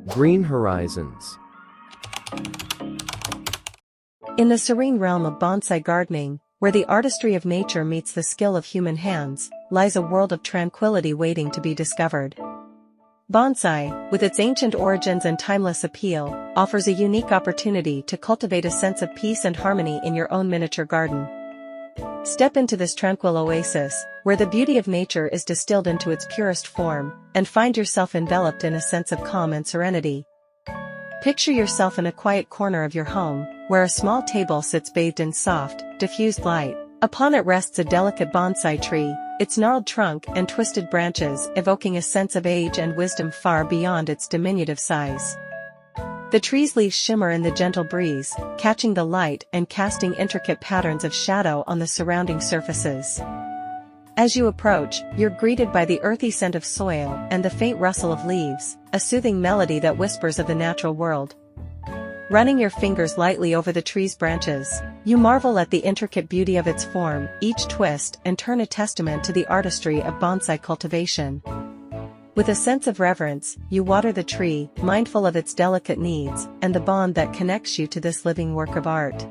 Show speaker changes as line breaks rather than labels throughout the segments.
Green horizons.
In the serene realm of bonsai gardening, where the artistry of nature meets the skill of human hands, lies a world of tranquility waiting to be discovered. Bonsai, with its ancient origins and timeless appeal, offers a unique opportunity to cultivate a sense of peace and harmony in your own miniature garden. Step into this tranquil oasis, where the beauty of nature is distilled into its purest form, and find yourself enveloped in a sense of calm and serenity. Picture yourself in a quiet corner of your home, where a small table sits bathed in soft, diffused light. Upon it rests a delicate bonsai tree, its gnarled trunk and twisted branches evoking a sense of age and wisdom far beyond its diminutive size. The tree's leaves shimmer in the gentle breeze, catching the light and casting intricate patterns of shadow on the surrounding surfaces. As you approach, you're greeted by the earthy scent of soil and the faint rustle of leaves, a soothing melody that whispers of the natural world. Running your fingers lightly over the tree's branches, you marvel at the intricate beauty of its form, each twist and turn a testament to the artistry of bonsai cultivation. With a sense of reverence, you water the tree, mindful of its delicate needs and the bond that connects you to this living work of art.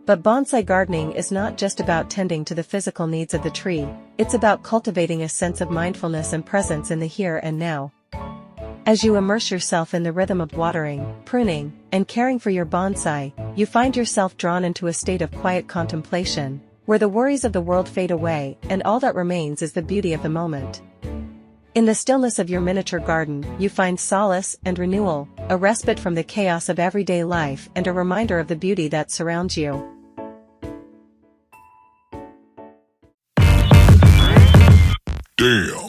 But bonsai gardening is not just about tending to the physical needs of the tree, it's about cultivating a sense of mindfulness and presence in the here and now. As you immerse yourself in the rhythm of watering, pruning, and caring for your bonsai, you find yourself drawn into a state of quiet contemplation, where the worries of the world fade away and all that remains is the beauty of the moment. In the stillness of your miniature garden, you find solace and renewal, a respite from the chaos of everyday life and a reminder of the beauty that surrounds you.
Damn.